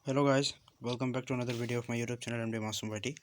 Hello guys, welcome back to another video of my YouTube channel MD Masoom Bhati.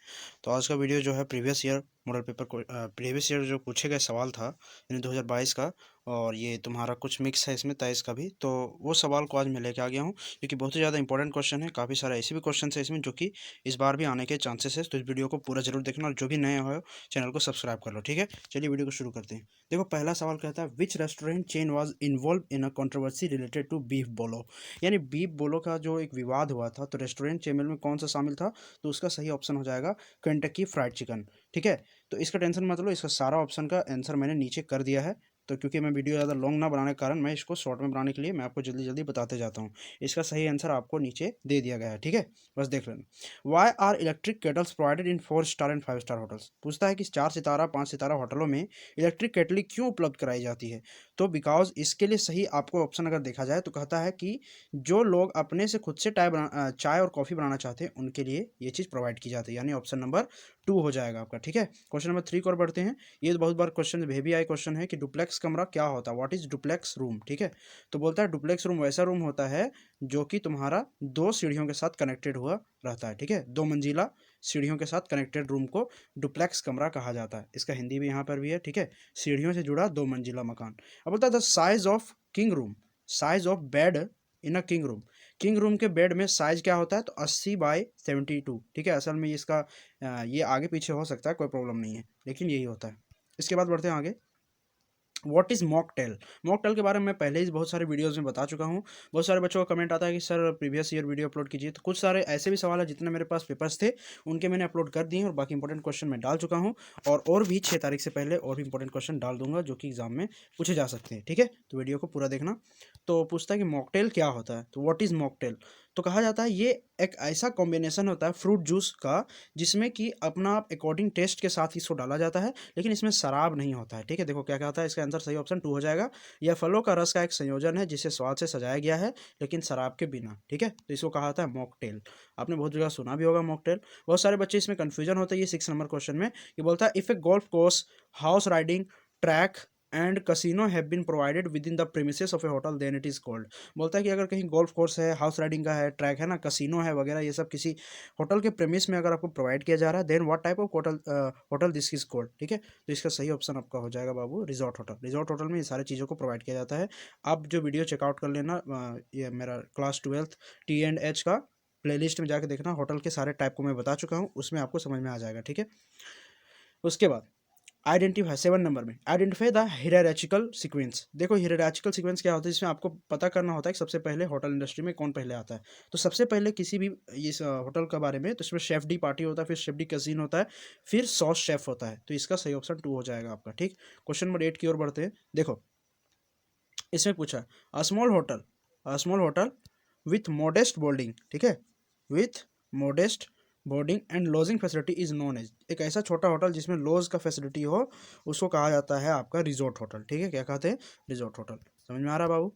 तो आज का video जो है प्रीवियस ईयर मॉडल पेपर को प्रीवियस ईयर जो पूछे गए सवाल था यानी 2022 का। और ये तुम्हारा कुछ मिक्स है इसमें 23 का भी, तो वो सवाल को आज मैं लेके आ गया हूँ क्योंकि बहुत ही ज़्यादा इंपॉर्टेंट क्वेश्चन है। काफ़ी सारे ऐसे भी क्वेश्चन है इसमें जो कि इस बार भी आने के चांसेस है। तो इस वीडियो को पूरा जरूर देखना और जो भी नए हो चैनल को सब्सक्राइब कर लो, ठीक है। चलिए वीडियो को शुरू करते हैं। देखो, पहला सवाल कहता है which restaurant chain was involved in a controversy related to beef बोलो। यानी बीफ बोलो का जो एक विवाद हुआ था, तो रेस्टोरेंट चेन में कौन सा शामिल था? तो उसका सही ऑप्शन हो जाएगा केंटकी फ्राइड चिकन, ठीक है। तो इसका टेंशन मत लो, इसका सारा ऑप्शन का आंसर मैंने नीचे कर दिया है। तो क्योंकि मैं वीडियो ज़्यादा लॉन्ग ना बनाने के कारण मैं इसको शॉर्ट में बनाने के लिए मैं आपको जल्दी जल्दी बताते जाता हूँ। इसका सही आंसर आपको नीचे दे दिया गया है, ठीक है। बस देख लेना। Why are electric kettles provided in 4 star and 5 star hotels. पूछता है कि 4 सितारा 5 सितारा होटलों में इलेक्ट्रिक केटली क्यों उपलब्ध कराई जाती है। तो बिकॉज इसके लिए सही आपको ऑप्शन अगर देखा जाए तो कहता है कि जो लोग अपने से खुद से चाय और कॉफ़ी बनाना चाहते हैं उनके लिए ये चीज़ प्रोवाइड की जाती है, यानी ऑप्शन नंबर 2 हो जाएगा आपका, ठीक है। क्वेश्चन नंबर 3 की ओर बढ़ते हैं। ये तो बहुत बार क्वेश्चन भी आए क्वेश्चन है कि डुप्लेक्स कमरा क्या होता है, व्हाट इज डुप्लेक्स रूम, ठीक है। तो बोलता है डुप्लेक्स रूम वैसा रूम होता है जो कि तुम्हारा 2 सीढ़ियों के साथ कनेक्टेड हुआ रहता है, ठीक है। 2 मंजिला सीढ़ियों के साथ कनेक्टेड रूम को डुप्लेक्स कमरा कहा जाता है। इसका हिंदी भी यहाँ पर भी है, ठीक है। सीढ़ियों से जुड़ा 2 मंजिला मकान। अब बोलता है the size of king room, size of bed in a king room. King room के बेड में साइज क्या होता है? तो 80/72, ठीक है। असल में इसका ये आगे पीछे हो सकता है, कोई प्रॉब्लम नहीं है, लेकिन यही होता है। इसके बाद बढ़ते हैं आगे। What is mocktail. मॉकटेल के बारे में मैं पहले ही बहुत सारे वीडियोस में बता चुका हूँ। बहुत सारे बच्चों का कमेंट आता है कि sir previous year video upload कीजिए। तो कुछ सारे ऐसे भी सवाल है, जितने मेरे पास पेपर्स थे उनके मैंने अपलोड कर दिए हैं और बाकी इंपॉर्टेंट क्वेश्चन मैं डाल चुका हूँ। और भी 6 तारीख से पहले और भी इंपॉर्टेंट क्वेश्चन डाल दूंगा जो कि एग्जाम में पूछे जा सकते हैं, ठीक है। तो वीडियो को पूरा देखना। तो पूछता है कि मॉकटेल क्या होता है, तो व्हाट इज़ मॉकटेल। तो कहा जाता है ये एक ऐसा कॉम्बिनेशन होता है फ्रूट जूस का जिसमें कि अपना अकॉर्डिंग टेस्ट के साथ इसको डाला जाता है, लेकिन इसमें शराब नहीं होता है, ठीक है। देखो क्या क्या होता है, इसका आंसर सही ऑप्शन 2 हो जाएगा। यह फलों का रस का एक संयोजन है जिसे स्वाद से सजाया गया है लेकिन शराब के बिना, ठीक है। तो इसको कहा जाता है मॉकटेल। आपने बहुत जगह सुना भी होगा मॉकटेल। बहुत सारे बच्चे इसमें कंफ्यूजन होता है ये 6 नंबर क्वेश्चन में। ये बोलता है if a golf course, horse riding track and casino have been provided within the premises of a hotel then it is called. बोलता है कि अगर कहीं गोल्फ कोर्स है, हाउस राइडिंग का है, ट्रैक है ना, कसिनो है वगैरह, ये सब किसी होटल के प्रेमिस में अगर आपको प्रोवाइड किया जा रहा है, then what type of hotel hotel this is called, ठीक है। तो इसका सही ऑप्शन आपका हो जाएगा बाबू रिजॉर्ट होटल। रिजॉर्ट होटल में ये सारी चीज़ों को प्रोवाइड किया जाता है। आप जो वीडियो चेकआउट कर लेना, ये मेरा क्लास 12 T&H का प्लेलिस्ट में जाके देखना, होटल के सारे टाइप को मैं बता चुका हूँ, उसमें आपको समझ में आ जाएगा, ठीक है। उसके बाद आइडेंटिफाई 7 नंबर में आइडेंटिफाई द हियरार्चिकल सीक्वेंस। देखो हियरार्चिकल सीक्वेंस क्या होता है, इसमें आपको पता करना होता है कि सबसे पहले होटल इंडस्ट्री में कौन पहले आता है। तो सबसे पहले किसी भी इस होटल के बारे में, तो इसमें शेफ डी पार्टी होता है, फिर शेफ डी कजीन होता है, फिर सॉस शेफ होता है। तो इसका सही ऑप्शन 2 हो जाएगा आपका, ठीक। क्वेश्चन नंबर 8 की ओर बढ़ते हैं। देखो इसमें पूछा a small hotel with modest boarding, ठीक है, with modest boarding and lodging facility is known as. एक ऐसा छोटा होटल जिसमें लॉज का फैसिलिटी हो उसको कहा जाता है आपका रिजॉर्ट होटल, ठीक है। क्या कहते हैं? Resort hotel. समझ में आ रहा है बाबू?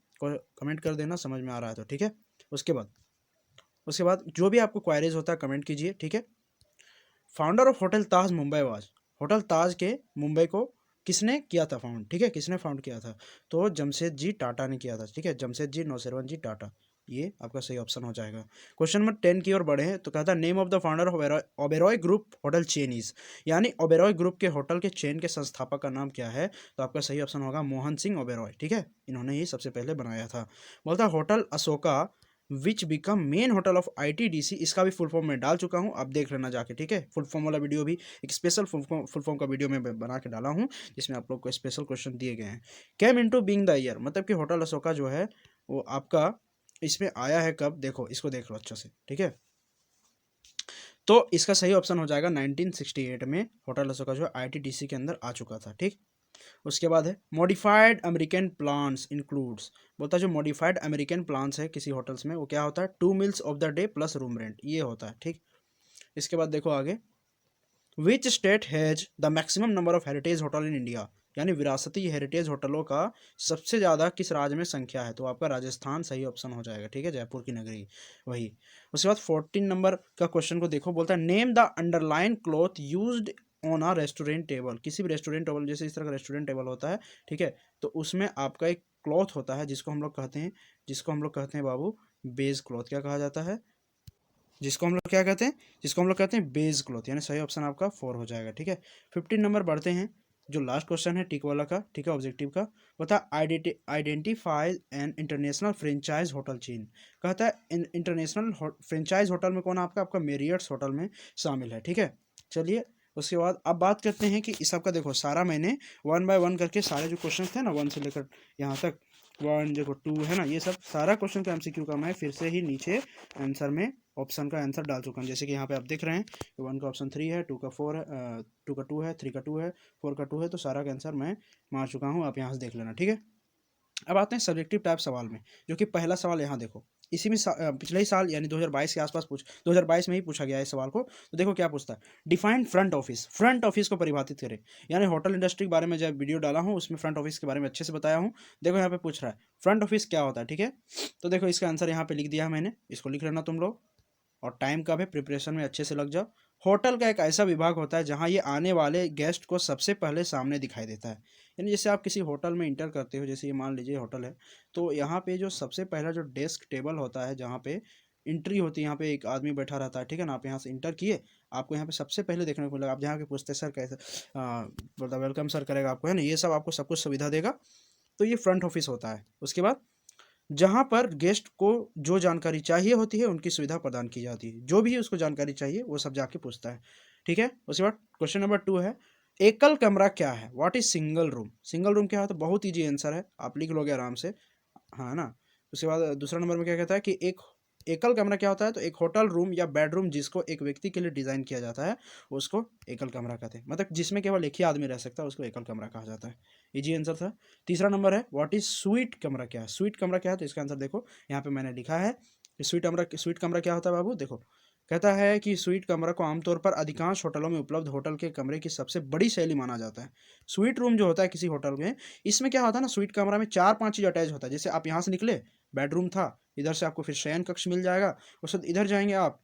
कमेंट कर देना समझ में आ रहा है तो, ठीक है। उसके बाद उसके बाद जो भी आपको क्वायरीज होता है कमेंट कीजिए, ठीक है। Founder of hotel Taj Mumbai was. Hotel Taj के मुंबई को किसने किया था फाउंड, ठीक है, किसने फाउंड किया था? तो जमशेद जी टाटा ने किया था, ठीक है, जमशेद जी नौसेरवन जी टाटा। ये आपका सही ऑप्शन हो जाएगा। क्वेश्चन नंबर 10 की ओर बढ़े हैं। तो कहता है name of the founder of Oberoi group hotel chain is. यानी ओबेरॉय ग्रुप के होटल के चेन के संस्थापक का नाम क्या है? तो आपका सही ऑप्शन होगा मोहन सिंह ओबेरॉय, ठीक है। इन्होंने ही सबसे पहले बनाया था। बोलता है hotel Ashoka which become main hotel of ITDC। इसका भी फुल फॉर्म मैं डाल चुका हूँ, आप देख लेना जाके, ठीक है। फुल फॉर्म वाला वीडियो भी एक स्पेशल फुल फॉर्म का वीडियो मैं बना के डाला हूँ जिसमें आप लोग को स्पेशल क्वेश्चन दिए गए हैं। Came into being the year, मतलब कि होटल अशोका जो है वो आपका इसमें आया है कब? देखो इसको देख लो अच्छे से, ठीक है। तो इसका सही ऑप्शन हो जाएगा 1968 में होटल अशोका जो है ITDC के अंदर आ चुका था, ठीक। उसके बाद है मॉडिफाइड अमेरिकन प्लान्स इंक्लूड्स। बोलता है जो मॉडिफाइड अमेरिकन प्लान्स है किसी होटल्स में वो क्या होता है? 2 meals of the debt plus room rent, ये होता है, ठीक। इसके बाद देखो आगे। Which state has the maximum number of heritage hotel in India. यानी विरासती हेरिटेज होटलों का सबसे ज़्यादा किस राज्य में संख्या है? तो आपका राजस्थान सही ऑप्शन हो जाएगा, ठीक है, जयपुर की नगरी वही। उसके बाद 14 नंबर का क्वेश्चन को देखो। बोलता है name the underline cloth used on a restaurant table. किसी भी रेस्टोरेंट टेबल, जैसे इस तरह का रेस्टोरेंट टेबल होता है, ठीक है, तो उसमें आपका एक क्लॉथ होता है जिसको हम लोग कहते हैं बाबू बेस क्लॉथ। क्या कहा जाता है? जिसको हम लोग क्या कहते हैं, जिसको हम लोग कहते हैं बेस क्लॉथ, यानी सही ऑप्शन आपका 4 हो जाएगा। ठीक है, 15 नंबर बढ़ते हैं। जो लास्ट क्वेश्चन है टिक वाला का, ठीक है, ऑब्जेक्टिव का, बता identify an international franchise hotel chain. कहता है इंटरनेशनल फ्रेंचाइज होटल में कौन आपका, आपका मेरियट्स होटल में शामिल है। ठीक है, चलिए उसके बाद अब बात करते हैं कि इस सबका देखो सारा मैंने 1 बाय 1 करके सारे जो क्वेश्चन थे ना 1 से लेकर यहाँ तक 1 देखो 2 है ना, ये सब सारा क्वेश्चन का एमसीक्यू का मैं फिर से ही नीचे आंसर में ऑप्शन का आंसर डाल चुका हूँ। जैसे कि यहाँ पे आप देख रहे हैं 1 का ऑप्शन 3 है, 2 का 4 है, 2 का 2 है, 3 का 2 है, 4 का 2 है, तो सारा का आंसर मैं मार चुका हूँ, आप यहाँ से देख लेना। ठीक है, अब आते हैं सब्जेक्टिव टाइप सवाल में, जो कि पहला सवाल यहाँ देखो, इसी में पिछले ही साल यानी 2022 के आसपास 2022 में ही पूछा गया है इस सवाल को। तो देखो क्या पूछता है, define front office, front office को परिभाषित करें। यानी होटल इंडस्ट्री के बारे में जब वीडियो डाला हूँ उसमें फ्रंट ऑफिस के बारे में अच्छे से बताया हूँ। देखो यहाँ पे पूछ रहा है फ्रंट ऑफिस क्या होता है। ठीक है, तो देखो इसका आंसर यहाँ पे लिख दिया है मैंने, इसको लिख लेना तुम लोग, और टाइम का भी प्रिपरेशन में अच्छे से लग जाओ। होटल का एक ऐसा विभाग होता है जहाँ ये आने वाले गेस्ट को सबसे पहले सामने दिखाई देता है। यानी जैसे आप किसी होटल में इंटर करते हो, जैसे ये मान लीजिए होटल है, तो यहाँ पे जो सबसे पहला जो डेस्क टेबल होता है जहाँ पे एंट्री होती है, यहाँ पे एक आदमी बैठा रहता है। ठीक है ना, आप यहाँ से इंटर किए, आपको यहाँ पे सबसे पहले देखने को मिलेगा, आप जहाँ के पूछते सर कैसे, मतलब वेलकम सर करेगा आपको, है ना, ये सब आपको सब कुछ सुविधा देगा। तो ये फ्रंट ऑफिस होता है। उसके बाद जहाँ पर गेस्ट को जो जानकारी चाहिए होती है उनकी सुविधा प्रदान की जाती है, जो भी उसको जानकारी चाहिए वो सब जाके पूछता है। ठीक है, उसके बाद क्वेश्चन नंबर 2 है, एकल कमरा क्या है, what is single room. Single room क्या है, तो बहुत ईजी आंसर है, आप लिख लोगे आराम से, हाँ ना। उसके बाद दूसरा नंबर में क्या कहता है कि एक एकल कमरा क्या होता है, तो एक होटल रूम या बेडरूम जिसको एक व्यक्ति के लिए डिजाइन किया जाता है उसको एकल कमरा कहते हैं, मतलब जिसमें केवल एक ही आदमी रह सकता है उसको एकल कमरा कहा जाता है। इजी आंसर था। तीसरा नंबर है व्हाट इज स्वीट कमरा क्या है, स्वीट कमरा क्या है, तो इसका आंसर देखो यहाँ पे मैंने लिखा है कि स्वीट कमरा क्या होता है बाबू। देखो कहता है कि स्वीट कमरा को आमतौर पर अधिकांश होटलों में उपलब्ध होटल के कमरे की सबसे बड़ी शैली माना जाता है। स्वीट रूम जो होता है किसी होटल में, इसमें क्या होता है ना, स्वीट कमरा में 4-5 चीज़ अटैच होता है। जैसे आप यहाँ से निकले, बेडरूम था, इधर से आपको फिर शयन कक्ष मिल जाएगा, उसके बाद इधर जाएंगे आप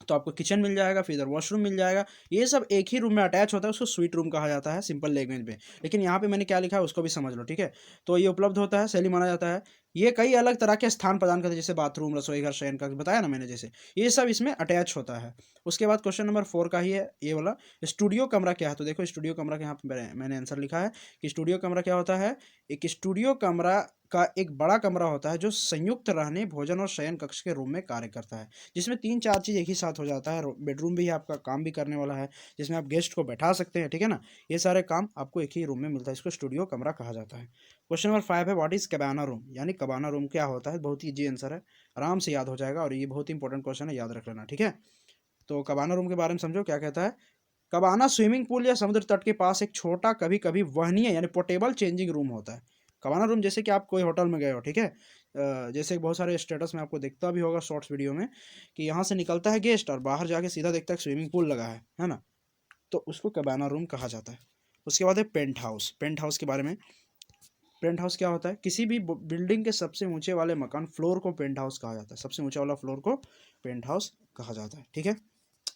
तो आपको किचन मिल जाएगा, फिर इधर वॉशरूम मिल जाएगा, ये सब एक ही रूम में अटैच होता है, उसको स्वीट रूम कहा जाता है सिंपल लैंग्वेज में। लेकिन यहाँ पे मैंने क्या लिखा है उसको भी समझ लो। ठीक है, तो ये उपलब्ध होता है, शैली माना जाता है, ये कई अलग तरह के स्थान प्रदान करते हैं, जैसे बाथरूम, रसोई घर, शयन कक्ष बताया ना मैंने, जैसे ये सब इसमें अटैच होता है। उसके बाद क्वेश्चन नंबर 4 का ही है ये वाला, स्टूडियो कमरा क्या है। तो देखो स्टूडियो कमरा के यहाँ पे मैंने आंसर लिखा है कि स्टूडियो कमरा क्या होता है, एक स्टूडियो कमरा का एक बड़ा कमरा होता है जो संयुक्त रहने, भोजन और शयन कक्ष के रूम में कार्य करता है, जिसमें 3-4 चीज़ एक ही साथ हो जाता है। बेडरूम भी आपका काम भी करने वाला है, जिसमें आप गेस्ट को बैठा सकते हैं। ठीक है ना, ये सारे काम आपको एक ही रूम में मिलता है, इसको स्टूडियो कमरा कहा जाता है। क्वेश्चन नंबर 5 है व्हाट इज कबाना रूम, यानी कबाना रूम क्या होता है। बहुत ही इजी आंसर है, आराम से याद हो जाएगा, और ये बहुत ही इंपॉर्टेंट क्वेश्चन है, याद रख लेना। ठीक है, तो कबाना रूम के बारे में समझो क्या कहता है। कबाना स्विमिंग पूल या समुद्र तट के पास एक छोटा, कभी कभी वहनीय यानी पोर्टेबल चेंजिंग रूम होता है। कबाना रूम जैसे कि आप कोई होटल में गए हो, ठीक है, जैसे बहुत सारे स्टेटस में आपको दिखता भी होगा शॉर्ट्स वीडियो में कि यहाँ से निकलता है गेस्ट और बाहर जाके सीधा देखता है स्विमिंग पूल लगा है ना, तो उसको कबाना रूम कहा जाता है। उसके बाद है पेंट हाउस। पेंट हाउस के बारे में, पेंट हाउस क्या होता है, किसी भी बिल्डिंग के सबसे ऊंचे वाले मकान फ्लोर को पेंट हाउस कहा जाता है, सबसे ऊंचा वाला फ्लोर को पेंट हाउस कहा जाता है। ठीक है,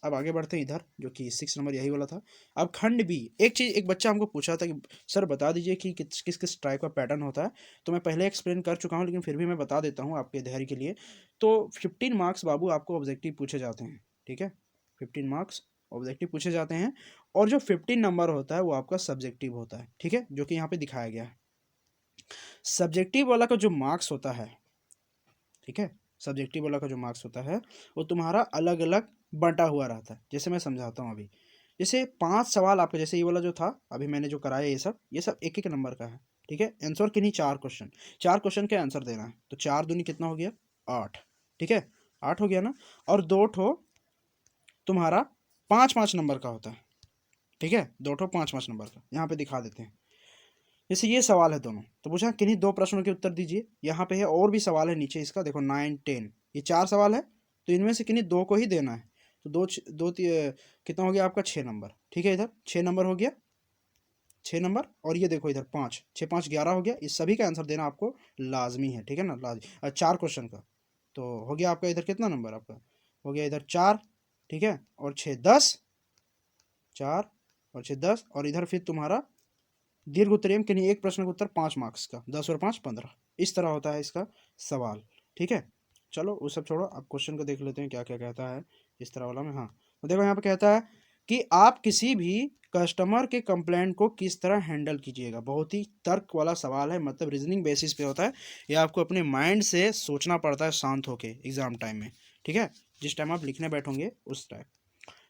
अब आगे बढ़ते हैं इधर, जो कि 6 नंबर यही वाला था। अब खंड बी, एक चीज़ एक बच्चा हमको पूछा था कि सर बता दीजिए कि किस किस किस टाइप का पैटर्न होता है, तो मैं पहले एक्सप्लेन कर चुका हूँ लेकिन फिर भी मैं बता देता हूँ आपके धैर्य के लिए। तो 15 मार्क्स बाबू आपको ऑब्जेक्टिव पूछे जाते हैं। ठीक है, 15 मार्क्स ऑब्जेक्टिव पूछे जाते हैं, और जो 15 नंबर होता है वो आपका सब्जेक्टिव होता है। ठीक है, जो कि यहाँ पे दिखाया गया है। सब्जेक्टिव वाला का जो मार्क्स होता है, ठीक है, सब्जेक्टिव वाला का जो मार्क्स होता है वो तुम्हारा अलग अलग बंटा हुआ रहता है। जैसे मैं समझाता हूँ अभी, जैसे 5 सवाल आपके, जैसे ये वाला जो था अभी मैंने जो कराया ये सब 1-1 नंबर का है। ठीक है, आंसर के नहीं 4 क्वेश्चन, 4 क्वेश्चन के आंसर देना है, तो 4 दूनी कितना हो गया 8। ठीक है, 8 हो गया ना, और 2 ठो तुम्हारा 5-5 नंबर का होता है। ठीक है, 2 ठो 5-5 नंबर का, यहाँ पे दिखा देते हैं। जैसे ये सवाल है दोनों, तो पूछा किन्हीं 2 प्रश्नों के उत्तर दीजिए। यहाँ पे है और भी सवाल है नीचे इसका, देखो 9, 10, ये 4 सवाल है, तो इनमें से किन्हीं 2 को ही देना है। तो कितना हो गया आपका 6 नंबर। ठीक है, इधर 6 नंबर हो गया, 6 नंबर, और ये देखो इधर 5, 6 5 11 हो गया। इस सभी का आंसर देना आपको लाजमी है। ठीक है ना, 4 क्वेश्चन का, तो हो गया आपका इधर कितना नंबर, आपका हो गया इधर 4। ठीक है, और 6 10, 4 और 6 10, और इधर फिर तुम्हारा दीर्घ उत्तरीय में किन्हीं एक प्रश्न का उत्तर 5 मार्क्स का, 10 और 5 15, इस तरह होता है इसका सवाल। ठीक है, चलो वो सब छोड़ो, आप क्वेश्चन को देख लेते हैं क्या क्या कहता है इस तरह वाला में। हाँ, तो देखो यहाँ पे कहता है कि आप किसी भी कस्टमर के कंप्लेंट को किस तरह हैंडल कीजिएगा। बहुत ही तर्क वाला सवाल है, मतलब रीजनिंग बेसिस पे होता है। ये आपको अपने माइंड से सोचना पड़ता है शांत होके एग्जाम टाइम में, ठीक है, जिस टाइम आप लिखने बैठोगे उस टाइम।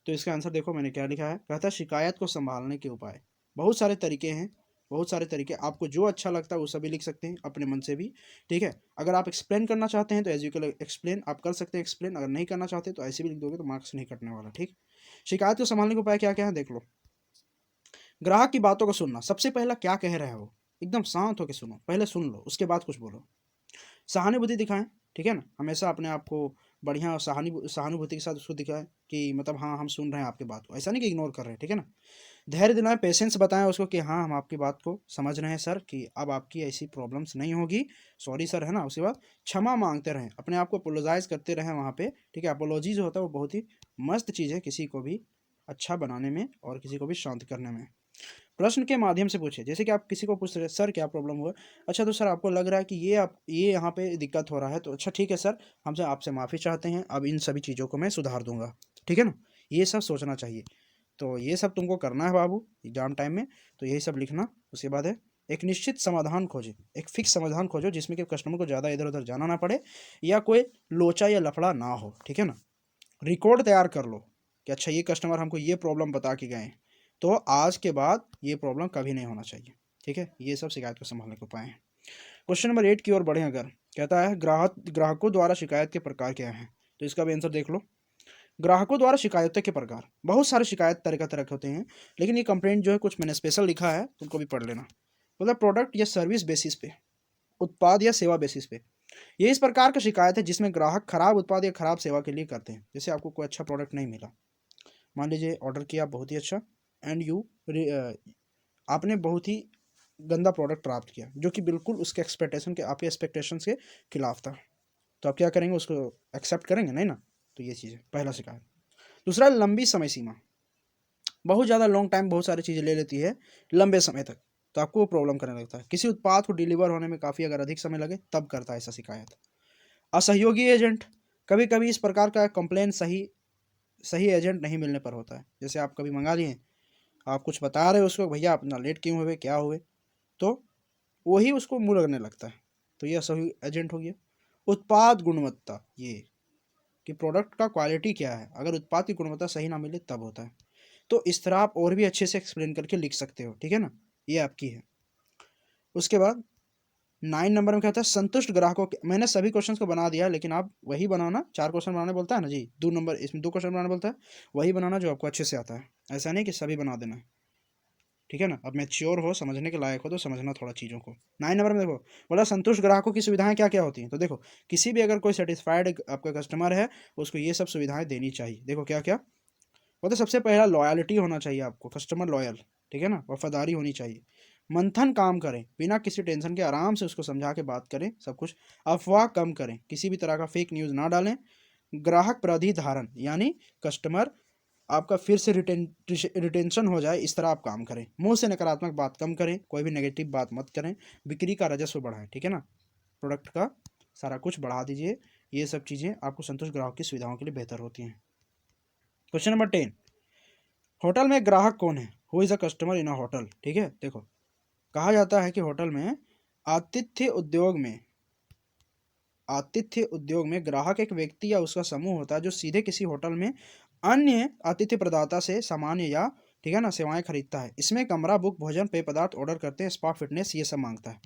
तो इसका आंसर देखो मैंने क्या लिखा है, कहता है शिकायत को संभालने के उपाय। बहुत सारे तरीके हैं, बहुत सारे तरीके, आपको जो अच्छा लगता है वो सभी लिख सकते हैं अपने मन से भी, ठीक है। अगर आप एक्सप्लेन करना चाहते हैं तो एज यू कैन एक्सप्लेन आप कर सकते हैं एक्सप्लेन, अगर नहीं करना चाहते तो ऐसे भी लिख दोगे तो मार्क्स नहीं कटने वाला, ठीक। शिकायत को संभालने के उपाय क्या क्या है देख लो। ग्राहक की बातों को सुनना, सबसे पहला क्या कह रहा है वो, एकदम शांत होकर सुनो, पहले सुन लो उसके बाद कुछ बोलो। सहानुभूति दिखाएं, ठीक है ना, हमेशा अपने आप को बढ़िया और सहानुभूति के साथ उसको दिखाएं कि मतलब हाँ हम सुन रहे हैं आपकी बात को, ऐसा नहीं कि इग्नोर कर रहे हैं, ठीक है ना। धैर्य दिलाएं, पेशेंस बताएं उसको कि हाँ हम आपकी बात को समझ रहे हैं सर, कि अब आपकी ऐसी प्रॉब्लम्स नहीं होगी, सॉरी सर, है ना। उसके बाद क्षमा मांगते रहें, अपने आप को अपोलोजाइज करते रहें वहाँ पे, ठीक है। अपोलॉजी जो होता है वो बहुत ही मस्त चीज़ है किसी को भी अच्छा बनाने में और किसी को भी शांत करने में। प्रश्न के माध्यम से पूछे, जैसे कि आप किसी को पूछ रहे हैं सर क्या प्रॉब्लम हुआ, अच्छा तो सर आपको लग रहा है कि ये यहाँ पे दिक्कत हो रहा है, तो अच्छा ठीक है सर, हमसे आपसे माफ़ी चाहते हैं, अब इन सभी चीज़ों को मैं सुधार दूंगा, ठीक है ना। ये सब सोचना चाहिए, तो ये सब तुमको करना है बाबू एग्जाम टाइम में, तो यही सब लिखना। उसके बाद है एक निश्चित समाधान खोजे, एक फिक्स समाधान खोजो जिसमें कि कस्टमर को ज़्यादा इधर उधर जाना ना पड़े या कोई लोचा या लफड़ा ना हो, ठीक है ना। रिकॉर्ड तैयार कर लो कि अच्छा ये कस्टमर हमको ये प्रॉब्लम बता के गए, तो आज के बाद ये प्रॉब्लम कभी नहीं होना चाहिए, ठीक है। ये सब शिकायत को संभालने के उपाय हैं। क्वेश्चन नंबर 8 की ओर बढ़े, अगर कहता है ग्राहकों द्वारा शिकायत के प्रकार क्या हैं, तो इसका भी आंसर देख लो। ग्राहकों द्वारा शिकायतों के प्रकार, बहुत सारे शिकायत तरह के होते हैं, लेकिन ये कंप्लेंट जो है कुछ मैंने स्पेशल लिखा है, तुमको भी पढ़ लेना। मतलब प्रोडक्ट या सर्विस बेसिस पे, उत्पाद या सेवा बेसिस पे, ये इस प्रकार का शिकायत है जिसमें ग्राहक खराब उत्पाद या खराब सेवा के लिए करते हैं। जैसे आपको कोई अच्छा प्रोडक्ट नहीं मिला, मान लीजिए ऑर्डर किया बहुत ही अच्छा, एंड आपने बहुत ही गंदा प्रोडक्ट प्राप्त किया जो कि बिल्कुल उसके एक्सपेक्टेशन के आपके एक्सपेक्टेशंस के खिलाफ था, तो आप क्या करेंगे, उसको एक्सेप्ट करेंगे नहीं ना। तो ये चीज़ है पहला शिकायत। दूसरा, लंबी समय सीमा, बहुत ज़्यादा लॉन्ग टाइम बहुत सारी चीज़ें ले लेती है लंबे समय तक, तो आपको वो प्रॉब्लम करने लगता है। किसी उत्पाद को डिलीवर होने में काफ़ी अगर अधिक समय लगे तब करता है ऐसा शिकायत। असहयोगी एजेंट, कभी कभी इस प्रकार का कंप्लेन सही सही एजेंट नहीं मिलने पर होता है। जैसे आप कभी मंगा लिए, आप कुछ बता रहे हो उसको, भैया अपना लेट क्यों हुए क्या हुए, तो वही उसको मुँह लगने लगता है, तो ये असहयोगी एजेंट हो गया। उत्पाद गुणवत्ता, ये कि प्रोडक्ट का क्वालिटी क्या है, अगर उत्पाद की गुणवत्ता सही ना मिले तब होता है। तो इस तरह आप और भी अच्छे से एक्सप्लेन करके लिख सकते हो, ठीक है ना, ये आपकी है। उसके बाद 9 नंबर में क्या होता है, संतुष्ट ग्राहकों के, मैंने सभी क्वेश्चंस को बना दिया लेकिन आप वही बनाना, 4 क्वेश्चन बनाने बोलता है ना जी, 2 नंबर इसमें 2 क्वेश्चन बनाने बोलता है, वही बनाना जो आपको अच्छे से आता है, ऐसा नहीं कि सभी बना देना है, ठीक है ना। अब मैच्योर हो, समझने के लायक हो तो समझना थोड़ा चीज़ों को। 9 नंबर में देखो, बोला संतुष्ट ग्राहकों की सुविधाएं क्या क्या होती हैं, तो देखो किसी भी अगर कोई सेटिस्फाइड आपका कस्टमर है उसको ये सब सुविधाएं देनी चाहिए। देखो क्या क्या, वो तो सबसे पहला लॉयल्टी होना चाहिए आपको, कस्टमर लॉयल, ठीक है ना, वफादारी होनी चाहिए। मंथन काम करें, बिना किसी टेंशन के आराम से उसको समझा के बात करें सब कुछ। अफवाह कम करें, किसी भी तरह का फेक न्यूज़ ना डालें। ग्राहक प्राधिधारण, यानी कस्टमर आपका फिर से रिटेंशन हो जाए इस तरह आप काम करें। मुंह से नकारात्मक बात कम करें, कोई भी नेगेटिव बात मत करें। बिक्री का राजस्व बढ़ाएं, ठीक है ना, प्रोडक्ट का सारा कुछ बढ़ा दीजिए। ये सब चीज़ें आपको संतुष्ट ग्राहक की सुविधाओं के लिए बेहतर होती हैं। क्वेश्चन नंबर 10, होटल में ग्राहक कौन है, who is a customer in a hotel, ठीक है। देखो कहा जाता है कि होटल में आतिथ्य उद्योग में आतिथ्य उद्योग में ग्राहक एक व्यक्ति या उसका समूह होता है जो सीधे किसी होटल में अन्य आतिथ्य प्रदाता से सामान या, ठीक है ना, सेवाएं खरीदता है। इसमें कमरा बुक, भोजन, पेय पदार्थ ऑर्डर करते हैं, स्पा, फिटनेस, ये सब मांगता है।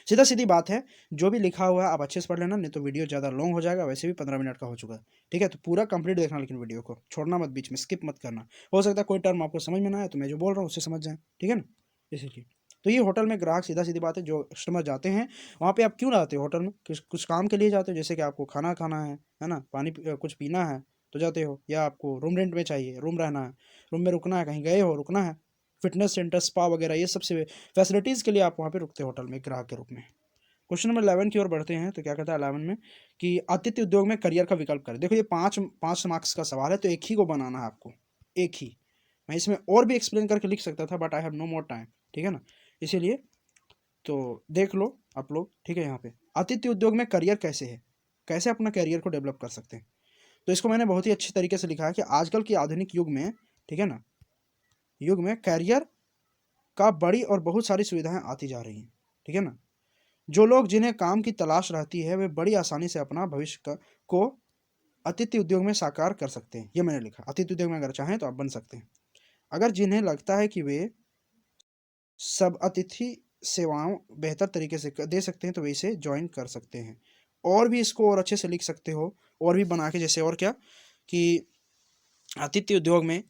सीधा सीधी बात है, जो भी लिखा हुआ है आप अच्छे से पढ़ लेना, नहीं तो वीडियो ज़्यादा लॉन्ग हो जाएगा, वैसे भी 15 मिनट का हो चुका है, ठीक है। तो पूरा कंप्लीट देखना, लेकिन वीडियो को छोड़ना मत, बीच में स्किप मत करना। हो सकता है कोई टर्म आपको समझ में ना आए तो मैं जो बोल रहा हूँ उससे समझ जाए, ठीक है ना, इसीलिए। तो ये होटल में ग्राहक, सीधा सीधी बात है, जो कस्टमर जाते हैं वहाँ पे, आप क्यों जाते हो होटल में, कुछ काम के लिए जाते हो, जैसे कि आपको खाना खाना है ना, कुछ पीना है तो जाते हो, या आपको रूम रेंट में चाहिए, रूम रहना है, रूम में रुकना है, कहीं गए हो रुकना है, फिटनेस सेंटर, स्पा वगैरह, ये सबसे फैसिलिटीज़ के लिए आप वहाँ पे रुकते हो होटल में ग्राहक के रूप में। क्वेश्चन नंबर 11 की ओर बढ़ते हैं, तो क्या कहता है 11 में कि आतिथ्य उद्योग में करियर का विकल्प करें। देखो ये पाँच मार्क्स का सवाल है, तो एक ही को बनाना है आपको, एक ही। मैं इसमें और भी एक्सप्लेन करके लिख सकता था but I have no more time, ठीक है ना, इसीलिए। तो देख लो आप लोग, ठीक है। यहाँ पे आतिथ्य उद्योग में करियर कैसे है, कैसे अपना कैरियर को डेवलप कर सकते हैं। तो इसको मैंने बहुत ही अच्छी तरीके से लिखा है कि आजकल के आधुनिक युग में, ठीक है ना, युग में कैरियर का बड़ी और बहुत सारी सुविधाएं आती जा रही हैं, ठीक है ना। जो लोग जिन्हें काम की तलाश रहती है वे बड़ी आसानी से अपना भविष्य को अतिथि उद्योग में साकार कर सकते हैं। ये मैंने लिखा, अतिथि उद्योग में अगर चाहें तो आप बन सकते हैं। अगर जिन्हें लगता है कि वे सब अतिथि सेवाओं बेहतर तरीके से दे सकते हैं तो वे इसे ज्वाइन कर सकते हैं। और भी इसको और अच्छे से लिख सकते हो, और भी बना के, जैसे और क्या कि आतिथ्य उद्योग में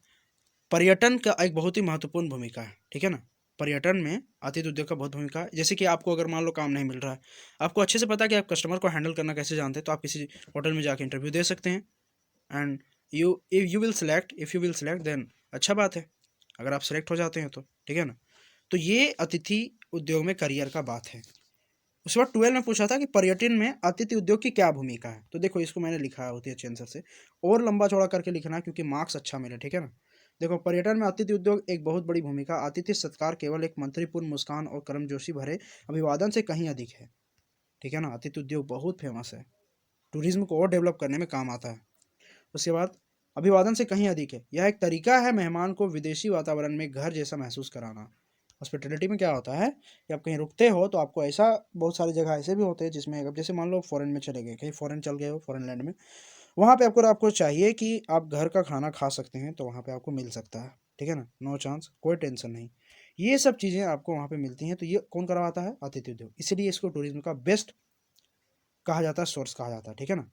पर्यटन का एक बहुत ही महत्वपूर्ण भूमिका है, ठीक है ना। पर्यटन में आतिथ्य उद्योग का बहुत भूमिका है। जैसे कि आपको अगर मान लो काम नहीं मिल रहा है, आपको अच्छे से पता है कि आप कस्टमर को हैंडल करना कैसे जानते हैं, तो आप किसी होटल में जाके इंटरव्यू दे सकते हैं and you will select, if you will select then अच्छा बात है, अगर आप सेलेक्ट हो जाते हैं तो, ठीक है ना। तो ये अतिथि उद्योग में करियर का बात है। उसके बाद 12 में पूछा था कि पर्यटन में आतिथ्य उद्योग की क्या भूमिका है। तो देखो इसको मैंने लिखा है बहुत ही अच्छे आंसर से, और लंबा चौड़ा करके लिखना है क्योंकि मार्क्स अच्छा मिले, ठीक है ना। देखो, पर्यटन में आतिथ्य उद्योग एक बहुत बड़ी भूमिका। आतिथ्य सत्कार केवल एक मंत्रीपूर्ण मुस्कान और कर्मजोशी भरे अभिवादन से कहीं अधिक है, ठीक है ना। आतिथ्य उद्योग बहुत फेमस है, टूरिज्म को और डेवलप करने में काम आता है। उसके बाद अभिवादन से कहीं अधिक है, यह एक तरीका है मेहमान को विदेशी वातावरण में घर जैसा महसूस कराना। हॉस्पिटलिटी में क्या होता है कि आप कहीं रुकते हो तो आपको ऐसा, बहुत सारी जगह ऐसे भी होते हैं जिसमें, अब जैसे मान लो फॉरेन में चले गए, कहीं फॉरेन चल गए हो, फॉरेन लैंड में, वहाँ पे आपको चाहिए कि आप घर का खाना खा सकते हैं, तो वहाँ पे आपको मिल सकता है, ठीक है ना, नो चांस, कोई टेंशन नहीं। ये सब चीज़ें आपको वहाँ पे मिलती हैं। तो ये कौन करवाता है? आतिथ्य उद्योग। इसलिए इसको टूरिज्म का बेस्ट कहा जाता है, सोर्स कहा जाता है, ठीक है ना।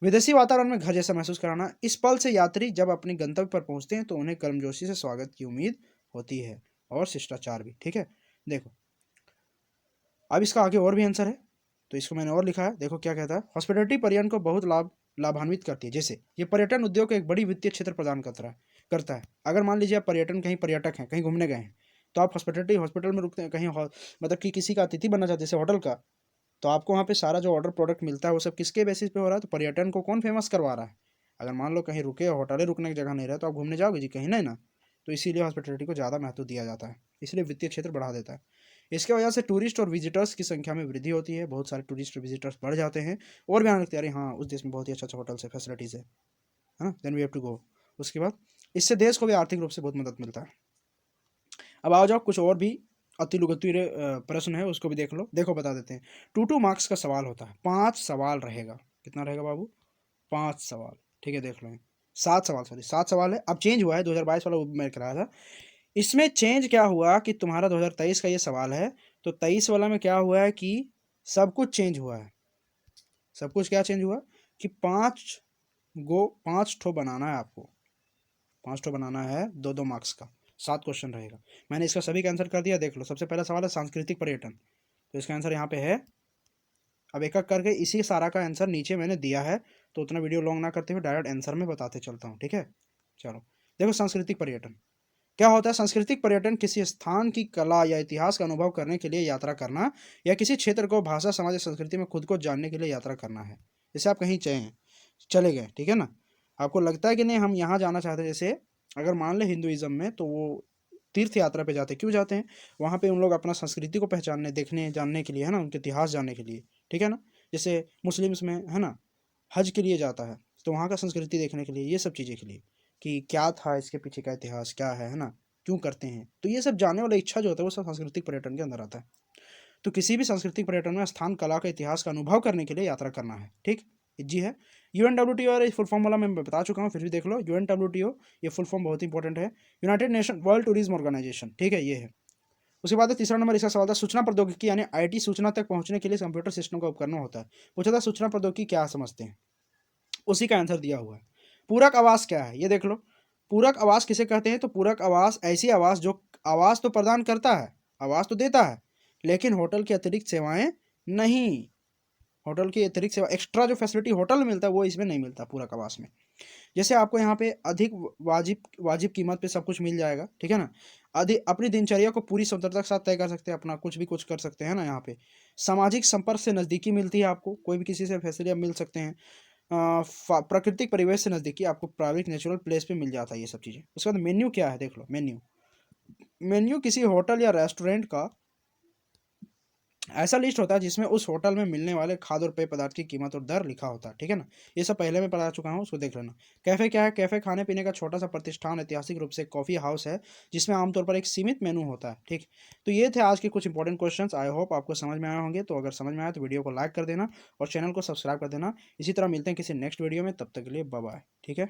विदेशी वातावरण में घर जैसा महसूस कराना। इस पल से यात्री जब अपने गंतव्य पर पहुंचते हैं तो उन्हें गर्मजोशी से स्वागत की उम्मीद होती है, और शिष्टाचार भी, ठीक है। देखो, अब इसका आगे और भी आंसर है, तो इसको मैंने और लिखा है। देखो क्या कहता है, हॉस्पिटलिटी पर्यटन को बहुत लाभान्वित करती है। जैसे ये पर्यटन उद्योग को एक बड़ी वित्तीय क्षेत्र प्रदान करता है। अगर मान लीजिए आप कहीं पर्यटक हैं, कहीं घूमने गए हैं, तो आप हॉस्पिटलिटी हॉस्पिटल में रुकते हैं, कहीं मतलब कि किसी का अतिथि बनना चाहते हैं, जैसे होटल का, तो आपको वहाँ पे सारा जो ऑर्डर प्रोडक्ट मिलता है वो सब किसके बेसिस पे हो रहा है? तो पर्यटन को कौन फेमस करवा रहा है? अगर मान लो कहीं रुके, होटलें रुकने की जगह नहीं रहे, तो आप घूमने जाओगे जी? कहीं नहीं ना। तो इसीलिए हॉस्पिटलिटी को ज़्यादा महत्व दिया जाता है, इसलिए वित्तीय क्षेत्र बढ़ा देता है। इसके वजह से टूरिस्ट और विजिटर्स की संख्या में वृद्धि होती है, बहुत सारे टूरिस्ट और विजिटर्स बढ़ जाते हैं, और भी आने लगते हैं, अरे हाँ उस देश में बहुत ही अच्छा अच्छा होटल्स है, फैसिलिटीज़ है ना, then we have to go. उसके बाद इससे देश को भी आर्थिक रूप से बहुत मदद मिलता है। अब आओ जाओ, कुछ और भी अतिलुगतीरे प्रश्न है, उसको भी देख लो। देखो बता देते हैं, 2 मार्क्स का सवाल होता है, 5 सवाल रहेगा। कितना रहेगा बाबू? 5 सवाल, ठीक है, देख लो। 7 सवाल, सॉरी 7 सवाल है। अब चेंज हुआ है, 2022 वाला मैं कराया था, इसमें चेंज क्या हुआ कि तुम्हारा 2023 का ये सवाल है, तो 23 वाला में क्या हुआ है कि सब कुछ चेंज हुआ है। सब कुछ क्या चेंज हुआ कि 5 ठो बनाना है आपको, 5 ठो बनाना है, 2-2 मार्क्स का, 7 क्वेश्चन रहेगा। मैंने इसका सभी का आंसर कर दिया, देख लो। सबसे पहला सवाल है सांस्कृतिक पर्यटन, तो इसका आंसर यहाँ पे है। अब एक एक करके इसी सारा का आंसर नीचे मैंने दिया है, तो उतना वीडियो लॉन्ग ना करते हुए डायरेक्ट आंसर में बताते चलता हूँ, ठीक है। चलो देखो, सांस्कृतिक पर्यटन क्या होता है। सांस्कृतिक पर्यटन किसी स्थान की कला या इतिहास का अनुभव करने के लिए यात्रा करना, या किसी क्षेत्र को भाषा, समाज या संस्कृति में खुद को जानने के लिए यात्रा करना है। जैसे आप कहीं चले गए, ठीक है ना, आपको लगता है कि नहीं हम यहाँ जाना चाहते हैं, जैसे अगर मान लें हिंदुइज्म में, तो वो तीर्थ यात्रा पे जाते हैं। क्यों जाते हैं? वहाँ पे उन लोग अपना संस्कृति को पहचानने, देखने, जानने के लिए, है ना, उनके इतिहास जानने के लिए, ठीक है ना। जैसे मुस्लिम्स में, है ना, हज के लिए जाता है, तो वहाँ का संस्कृति देखने के लिए, ये सब चीज़ें के लिए, कि क्या था इसके पीछे का इतिहास, क्या है ना, क्यों करते हैं, तो ये सब जानने वाला इच्छा जो होता है वो सब सांस्कृतिक पर्यटन के अंदर आता है। तो किसी भी सांस्कृतिक पर्यटन में स्थान, कला का, इतिहास का अनुभव करने के लिए यात्रा करना है, ठीक। जी है। UNWTO, और फुल फॉर्म वाला मैं बता चुका हूँ, फिर भी देख लो। UNWTO, ये फुल फॉर्म बहुत इंपॉर्टेंट है, United Nation World Tourism Organisation, ठीक है, ये है। उसके बाद तीसरा नंबर इसका सवाल था, सूचना प्रौद्योगिकी यानी IT सूचना तक पहुंचने के लिए कंप्यूटर सिस्टम का उपकरण होता है। पूछा था सूचना प्रौद्योगिकी क्या समझते हैं, उसी का आंसर दिया हुआ है। पूरक आवास क्या है, ये देख लो। पूरक आवास किसे कहते हैं? तो पूरक आवास ऐसी आवास जो आवास तो प्रदान करता है, आवास तो देता है, लेकिन होटल की अतिरिक्त सेवाएं नहीं। होटल की अतिरिक्त सेवा, एक्स्ट्रा जो फैसिलिटी होटल में मिलता है वो इसमें नहीं मिलता पूरक आवास में। जैसे आपको यहाँ पे अधिक वाजिब वाजिब कीमत पे सब कुछ मिल जाएगा, ठीक है ना। अधिक अपनी दिनचर्या को पूरी स्वतंत्रता के साथ तय कर सकते हैं, अपना कुछ कर सकते हैं ना। यहाँ पे सामाजिक संपर्क से नज़दीकी मिलती है आपको, कोई भी किसी से फैसिलिटी आप मिल सकते हैं। प्राकृतिक परिवेश से नज़दीकी, आपको प्राइवेट नेचुरल प्लेस पे मिल जाता है ये सब चीज़ें। उसके बाद मेन्यू क्या है, देख लो। मेन्यू किसी होटल या रेस्टोरेंट का ऐसा लिस्ट होता है जिसमें उस होटल में मिलने वाले खाद्य और पेय पदार्थ की कीमत और दर लिखा होता है, ठीक है ना। ये सब पहले मैं पढ़ा चुका हूँ, उसको देख लेना। कैफ़े क्या है? कैफ़े खाने पीने का छोटा सा प्रतिष्ठान, ऐतिहासिक रूप से कॉफ़ी हाउस है जिसमें आमतौर पर एक सीमित मेनू होता है, ठीक। तो ये थे आज के कुछ इंपॉर्टेंट क्वेश्चंस। आई होप आपको समझ में आए होंगे। तो अगर समझ में आया तो वीडियो को लाइक कर देना और चैनल को सब्सक्राइब कर देना। इसी तरह मिलते हैं किसी नेक्स्ट वीडियो में, तब तक के लिए बाय बाय, ठीक है।